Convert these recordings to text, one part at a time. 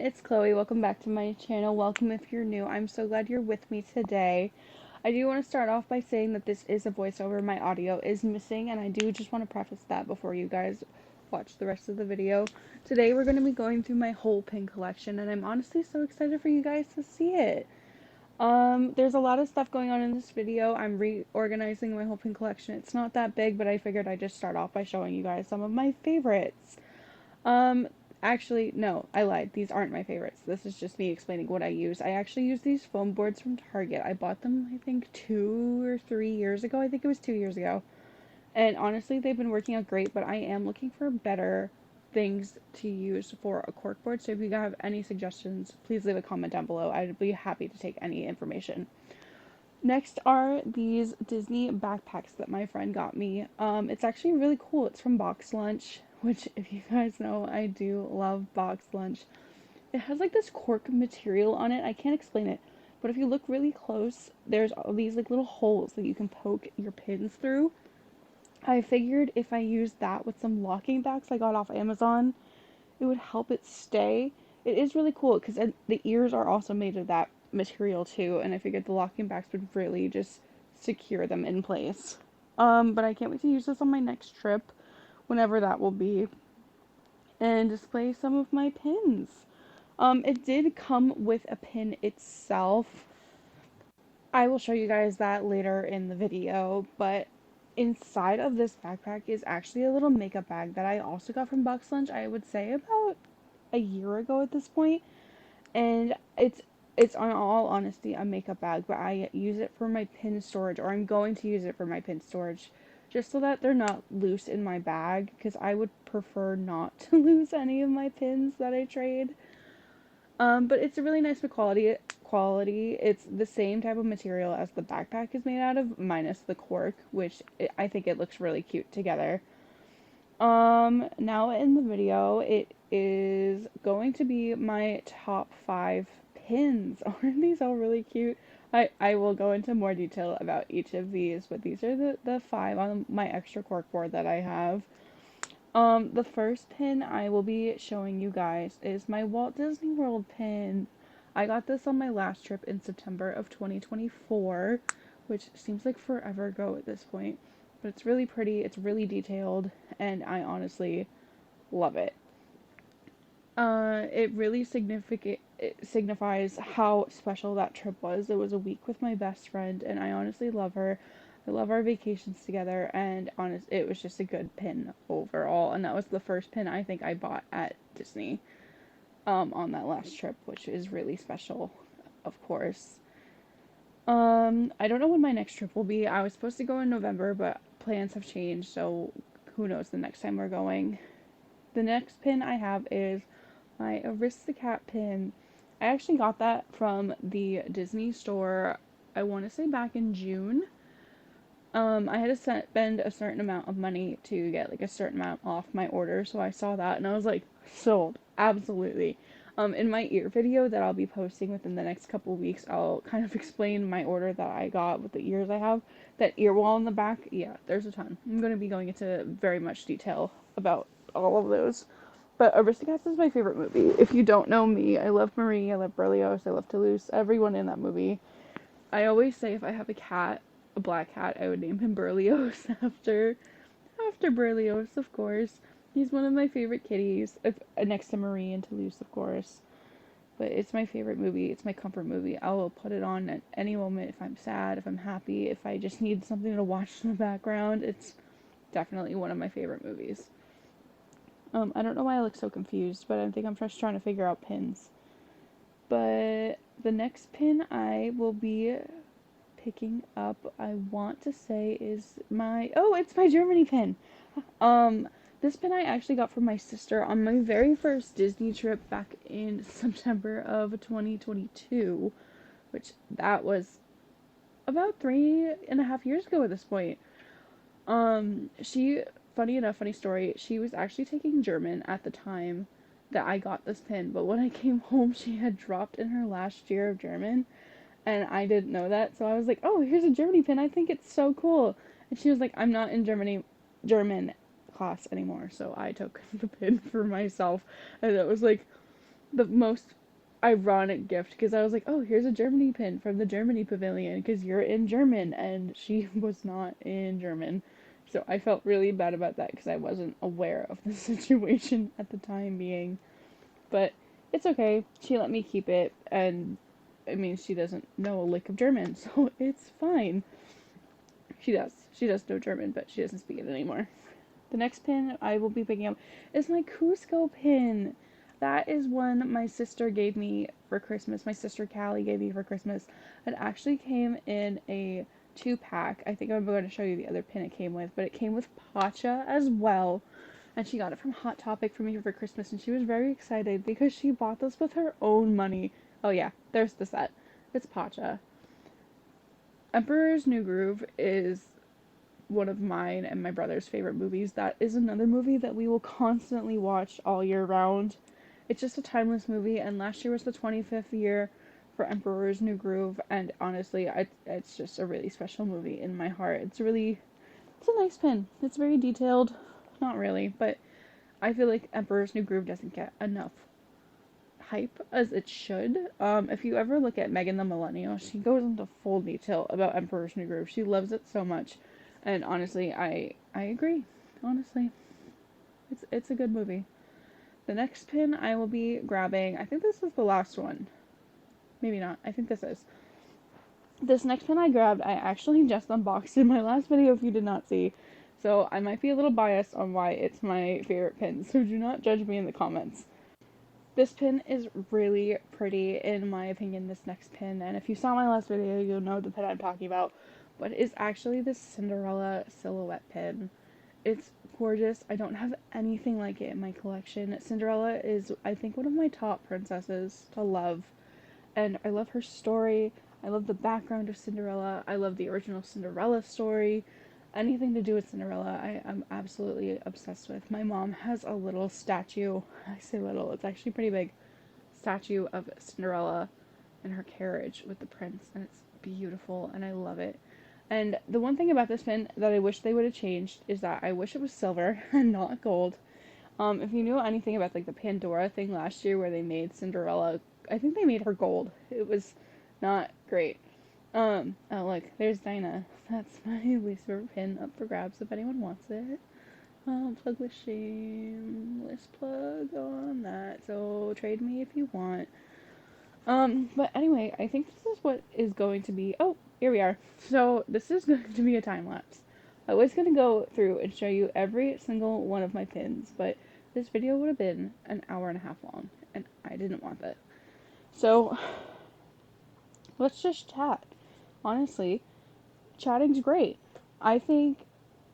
it's Chloe. Welcome back to my channel. Welcome if you're new. I'm so glad you're with me today. I do want to start off by saying that this is a voiceover. My audio is missing, and I do just want to preface that before you guys watch the rest of the video. Today we're going to be going through my whole pin collection, and I'm honestly so excited for you guys to see it. There's a lot of stuff going on in this video. I'm reorganizing my whole pin collection. It's not that big, but I figured I'd just start off by showing you guys some of my favorites. Um, Actually, no, I lied. These aren't my favorites. This is just me explaining what I use. I actually use these foam boards from Target. I bought them, I think, 2 or 3 years ago. I think it was 2 years ago. And honestly, they've been working out great, but I am looking for better things to use for a cork board. So if you have any suggestions, please leave a comment down below. I'd be happy to take any information. Next are these Disney backpacks that my friend got me. It's actually really cool. It's from Box Lunch, which, if you guys know, I do love Box Lunch. It has like this cork material on it. I can't explain it, but if you look really close, there's all these like little holes that you can poke your pins through. I figured if I used that with some locking backs I got off Amazon, it would help it stay. It is really cool because the ears are also made of that material too, and I figured the locking backs would really just secure them in place. But I can't wait to use this on my next trip, whenever that will be, and display some of my pins. It did come with a pin itself. I will show you guys that later in the video, but inside of this backpack is actually a little makeup bag that I also got from Box Lunch, I would say about a year ago at this point. And it's on all honesty a makeup bag, but I use it for my pin storage, or I'm going to use it for my pin storage, just so that they're not loose in my bag, because I would prefer not to lose any of my pins that I trade. But it's a really nice quality. It's the same type of material as the backpack is made out of, minus the cork, which I think it looks really cute together. Now in the video, it is going to be my top 5 pins. Aren't these all really cute? I will go into more detail about each of these, but these are the 5 on my extra cork board that I have. The first pin I will be showing you guys is my Walt Disney World pin. I got this on my last trip in September of 2024, which seems like forever ago at this point. But it's really pretty, it's really detailed, and I honestly love it. It really it signifies how special that trip was. It was a week with my best friend, and I honestly love her. I love our vacations together, and it was just a good pin overall. And that was the first pin I think I bought at Disney, on that last trip, which is really special, of course. I don't know when my next trip will be. I was supposed to go in November, but plans have changed, so who knows the next time we're going. The next pin I have is my Aristocat pin. I actually got that from the Disney store, I want to say back in June. I had to spend a certain amount of money to get like a certain amount off my order, so I saw that and I was like, sold, absolutely. In my ear video that I'll be posting within the next couple of weeks, I'll kind of explain my order that I got with the ears I have. That ear wall in the back, yeah, there's a ton. I'm going to be going into very much detail about all of those. But Aristocats is my favorite movie. If you don't know me, I love Marie, I love Berlioz, I love Toulouse, everyone in that movie. I always say if I have a cat, a black cat, I would name him Berlioz after Berlioz, of course. He's one of my favorite kitties, next to Marie and Toulouse, of course. But it's my favorite movie. It's my comfort movie. I will put it on at any moment if I'm sad, if I'm happy, if I just need something to watch in the background. It's definitely one of my favorite movies. I don't know why I look so confused, but I think I'm just trying to figure out pins. But the next pin I will be picking up, I want to say, is it's my Germany pin. This pin I actually got from my sister on my very first Disney trip back in September of 2022, which that was about 3.5 years ago at this point. Funny enough, funny story, she was actually taking German at the time that I got this pin, but when I came home, she had dropped in her last year of German, and I didn't know that, so I was like, oh, here's a Germany pin, I think it's so cool. And she was like, I'm not in German class anymore, so I took the pin for myself, and it was like the most ironic gift because I was like, oh, here's a Germany pin from the Germany pavilion because you're in German, and she was not in German. So I felt really bad about that because I wasn't aware of the situation at the time being. But it's okay. She let me keep it, and I mean, she doesn't know a lick of German, so it's fine. She does. She does know German, but she doesn't speak it anymore. The next pin I will be picking up is my Cusco pin. That is one my sister gave me for Christmas. My sister Callie gave me for Christmas. It actually came in a 2-pack. I think I'm going to show you the other pin it came with, but it came with Pacha as well. And she got it from Hot Topic for me for Christmas, and she was very excited because she bought this with her own money. Oh yeah, there's the set. It's Pacha. Emperor's New Groove is one of mine and my brother's favorite movies. That is another movie that we will constantly watch all year round. It's just a timeless movie, and last year was the 25th year for Emperor's New Groove, and honestly, it's just a really special movie in my heart. It's a nice pin. It's very detailed. Not really, but I feel like Emperor's New Groove doesn't get enough hype as it should. If you ever look at Megan the Millennial, she goes into full detail about Emperor's New Groove. She loves it so much, and honestly, I agree. Honestly, it's a good movie. The next pin I will be grabbing, I think this is the last one. Maybe not. I think this is. This next pin I grabbed, I actually just unboxed in my last video if you did not see. So I might be a little biased on why it's my favorite pin, so do not judge me in the comments. This pin is really pretty, in my opinion, this next pin, and if you saw my last video, you'll know the pin I'm talking about, but it's actually this Cinderella silhouette pin. It's gorgeous. I don't have anything like it in my collection. Cinderella is, I think, one of my top princesses to love, and I love her story. I love the background of Cinderella. I love the original Cinderella story. Anything to do with Cinderella, I am absolutely obsessed with. My mom has a little statue. I say little, it's actually pretty big. Statue of Cinderella in her carriage with the prince, and it's beautiful, and I love it. And the one thing about this pin that I wish they would have changed is that I wish it was silver and not gold. If you knew anything about like the Pandora thing last year where they made Cinderella, I think they made her gold. It was not great. Oh look, there's Dinah. That's my least favorite pin up for grabs if anyone wants it. Plug with shameless plug on that. So trade me if you want. But anyway, I think this is what is going to be. Oh, here we are. So this is going to be a time lapse. I was going to go through and show you every single one of my pins, but this video would have been an hour and a half long, and I didn't want that. So let's just chat. Honestly, chatting's great. I think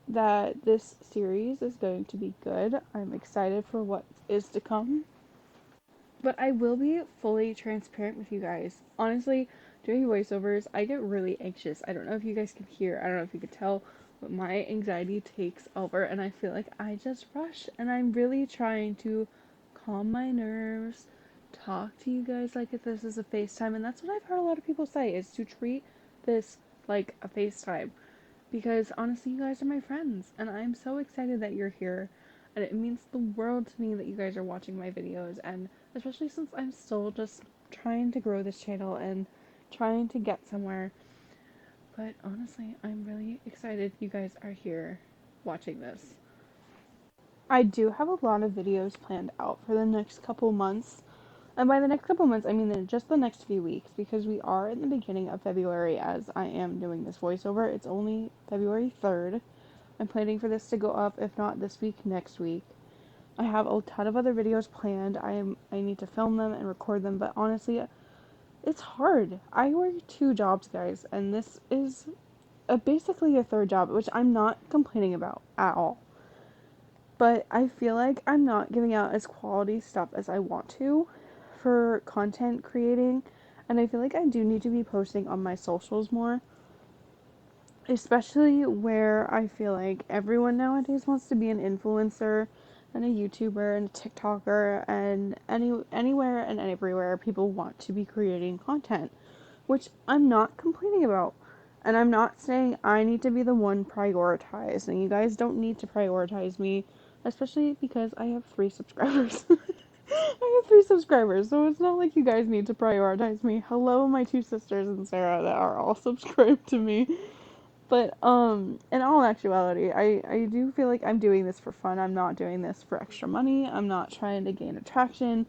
that this series is going to be good. I'm excited for what is to come. But I will be fully transparent with you guys. Honestly, doing voiceovers, I get really anxious. I don't know if you guys can hear, I don't know if you can tell, but my anxiety takes over and I feel like I just rush. And I'm really trying to calm my nerves, talk to you guys like if this is a FaceTime. And that's what I've heard a lot of people say, is to treat this like a FaceTime. Because honestly, you guys are my friends, and I'm so excited that you're here. And it means the world to me that you guys are watching my videos, and especially since I'm still just trying to grow this channel and trying to get somewhere. But honestly, I'm really excited you guys are here watching this. I do have a lot of videos planned out for the next couple months. And by the next couple months, I mean just the next few weeks, because we are in the beginning of February as I am doing this voiceover. It's only February 3rd. I'm planning for this to go up, if not this week, next week. I have a ton of other videos planned. I need to film them and record them, but honestly, it's hard. I work 2 jobs, guys, and this is basically a third job, which I'm not complaining about at all. But I feel like I'm not giving out as quality stuff as I want to for content creating, and I feel like I do need to be posting on my socials more, especially where I feel like everyone nowadays wants to be an influencer and a YouTuber and a TikToker, and anywhere and everywhere people want to be creating content, which I'm not complaining about. And I'm not saying I need to be the one prioritized, and you guys don't need to prioritize me, especially because I have 3 subscribers. I have 3 subscribers, so it's not like you guys need to prioritize me. Hello, my 2 sisters and Sarah that are all subscribed to me. But in all actuality, I do feel like I'm doing this for fun. I'm not doing this for extra money. I'm not trying to gain attraction.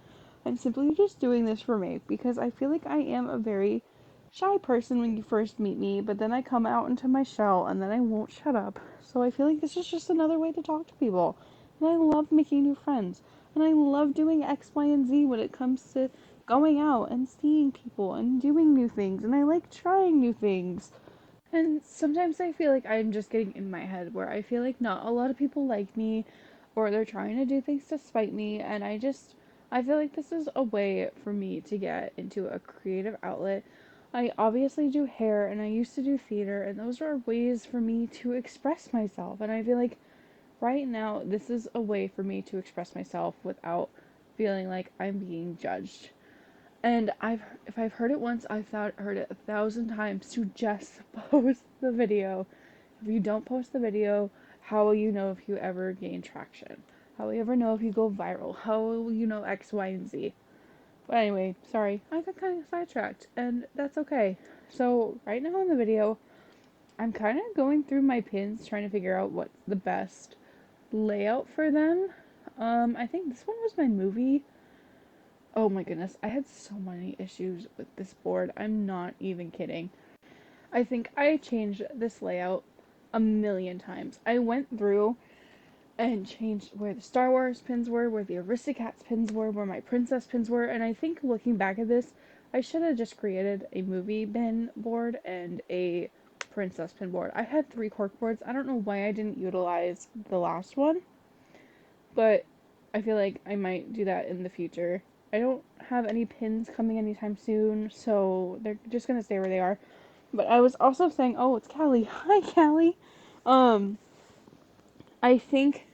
I'm simply just doing this for me because I feel like I am a very shy person when you first meet me, but then I come out into my shell and then I won't shut up. So I feel like this is just another way to talk to people. And I love making new friends. And I love doing X, Y, and Z when it comes to going out and seeing people and doing new things. And I like trying new things. And sometimes I feel like I'm just getting in my head where I feel like not a lot of people like me or they're trying to do things to spite me. And I feel like this is a way for me to get into a creative outlet. I obviously do hair and I used to do theater, and those are ways for me to express myself. And I feel like right now this is a way for me to express myself without feeling like I'm being judged. And if I've heard it once, I've heard it 1,000 times to just post the video. If you don't post the video, how will you know if you ever gain traction? How will you ever know if you go viral? How will you know X, Y, and Z? But anyway, sorry, I got kind of sidetracked, and that's okay. So right now in the video, I'm kind of going through my pins, trying to figure out what's the best layout for them. I think this one was my movie. Oh my goodness, I had so many issues with this board. I'm not even kidding. I think I changed this layout a million times. I went through and changed where the Star Wars pins were, where the Aristocats pins were, where my princess pins were, and I think looking back at this, I should have just created a movie pin board and a princess pin board. I had 3 cork boards. I don't know why I didn't utilize the last one, but I feel like I might do that in the future. I don't have any pins coming anytime soon, so they're just gonna stay where they are. But I was also saying, oh, it's Callie. Hi, Callie. Um, I think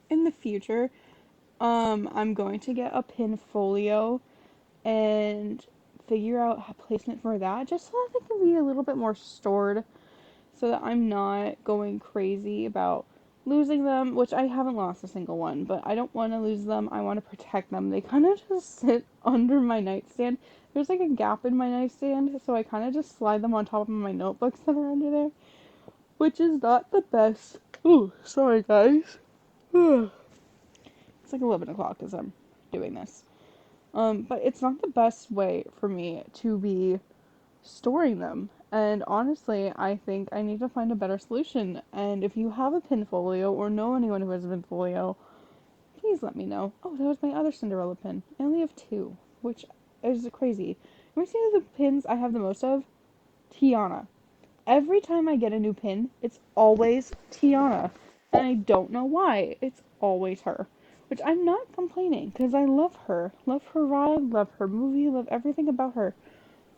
in the future, I'm going to get a pin folio and figure out a placement for that, just so that they can be a little bit more stored so that I'm not going crazy about losing them, which I haven't lost a single one, but I don't want to lose them. I want to protect them. They kind of just sit under my nightstand. There's like a gap in my nightstand, so I kind of just slide them on top of my notebooks that are under there, which is not the best. Ooh, sorry guys. It's like 11 o'clock as I'm doing this. But it's not the best way for me to be storing them. And honestly, I think I need to find a better solution. And if you have a pinfolio or know anyone who has a pinfolio, please let me know. Oh, that was my other Cinderella pin. I only have 2, which is crazy. You want to see the pins I have the most of? Tiana. Every time I get a new pin, it's always Tiana. And I don't know why. It's always her. Which I'm not complaining, because I love her. Love her ride, love her movie, love everything about her.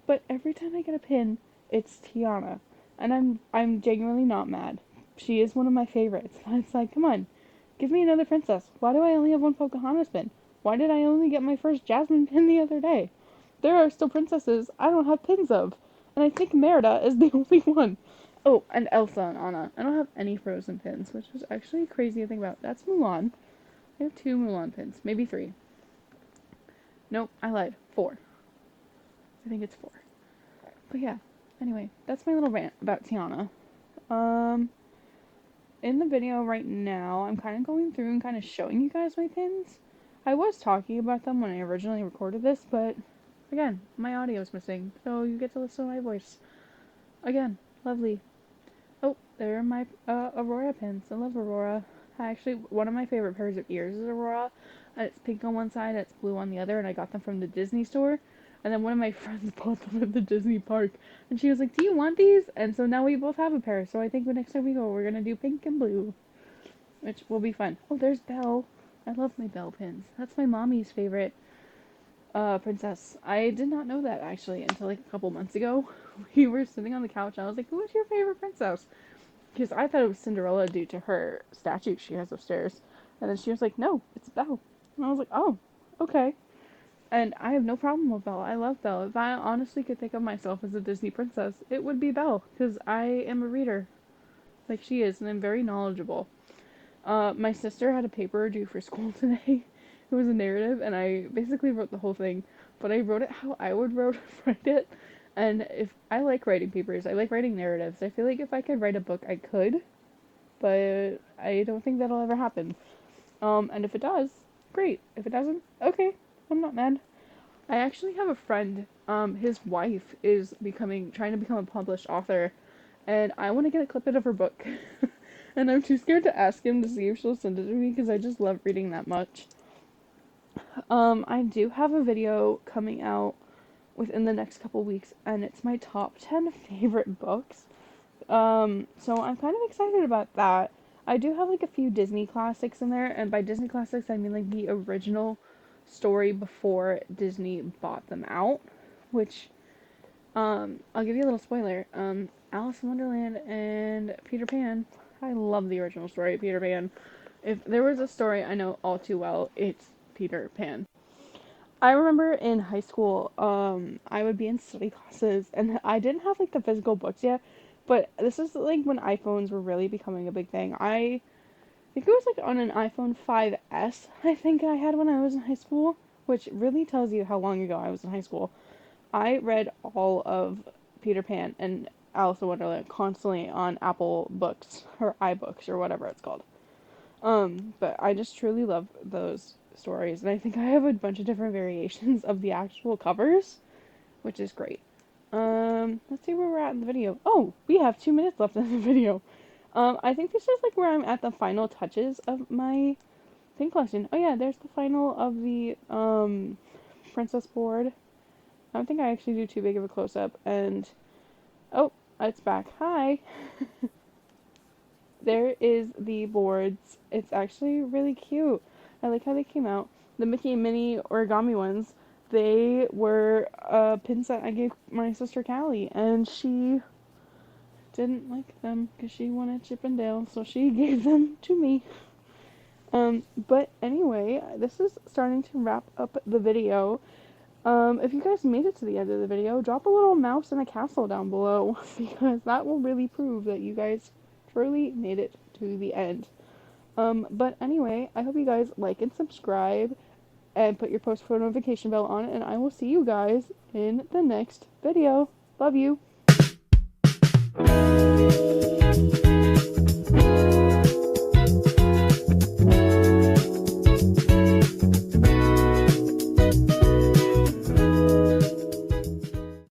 But every time I get a pin, it's Tiana. And I'm genuinely not mad. She is one of my favorites. And it's like, come on, give me another princess. Why do I only have one Pocahontas pin? Why did I only get my first Jasmine pin the other day? There are still princesses I don't have pins of. And I think Merida is the only one. Oh, and Elsa and Anna. I don't have any Frozen pins, which is actually crazy to think about. That's Mulan. I have 2 Mulan pins. Maybe 3. Nope, I lied. 4. I think it's 4. But yeah, anyway, that's my little rant about Tiana. Um, in the video right now, I'm kind of going through and kind of showing you guys my pins. I was talking about them when I originally recorded this, but again, my audio is missing, so you get to listen to my voice. Again, lovely. Oh, there are my Aurora pins. I love Aurora. Actually, one of my favorite pairs of ears is Aurora. It's pink on one side, and it's blue on the other, and I got them from the Disney store. And then one of my friends bought them at the Disney park, and she was like, "Do you want these?" And so now we both have a pair. So I think the next time we go, we're gonna do pink and blue, which will be fun. Oh, there's Belle. I love my Belle pins. That's my mommy's favorite princess. I did not know that actually until like a couple months ago. We were sitting on the couch, and I was like, "Who is your favorite princess?" Because I thought it was Cinderella due to her statue she has upstairs. And then she was like, no, it's Belle. And I was like, oh, okay. And I have no problem with Belle. I love Belle. If I honestly could think of myself as a Disney princess, it would be Belle. Because I am a reader, like she is, and I'm very knowledgeable. My sister had a paper due for school today. It was a narrative, and I basically wrote the whole thing, but I wrote it how I would write it. And if I like writing papers, I like writing narratives. I feel like if I could write a book, I could, but I don't think that'll ever happen. And if it does, great. If it doesn't, okay, I'm not mad. I actually have a friend, his wife is trying to become a published author, and I want to get a clip of her book. And I'm too scared to ask him to see if she'll send it to me because I just love reading that much. I do have a video coming out within the next couple weeks, and it's my top 10 favorite books. So I'm kind of excited about that. I do have like a few Disney classics in there, and by Disney classics I mean like the original story before Disney bought them out, which I'll give you a little spoiler. Alice in Wonderland and Peter Pan. I love the original story of Peter Pan. If there was a story I know all too well, it's Peter Pan. I remember in high school, I would be in study classes, and I didn't have like the physical books yet, but this is like when iPhones were really becoming a big thing. I think it was like on an iPhone 5S, I think I had when I was in high school, which really tells you how long ago I was in high school. I read all of Peter Pan and Alice in Wonderland constantly on Apple Books, or iBooks, or whatever it's called. But I just truly love those stories, and I think I have a bunch of different variations of the actual covers, which is great. Let's see where we're at in the video. Oh, we have 2 minutes left in the video. I think this is like where I'm at the final touches of my thing collection. Oh yeah, there's the final of the, princess board. I don't think I actually do too big of a close-up, and, oh, it's back. Hi! There is the boards. It's actually really cute. I like how they came out. The Mickey and Minnie origami ones, they were a pin set I gave my sister Callie, and she didn't like them because she wanted Chip and Dale, so she gave them to me. But anyway, this is starting to wrap up the video. If you guys made it to the end of the video, drop a little mouse and a castle down below, because that will really prove that you guys truly made it to the end. But anyway, I hope you guys like and subscribe, and put your post notification bell on, and I will see you guys in the next video. Love you!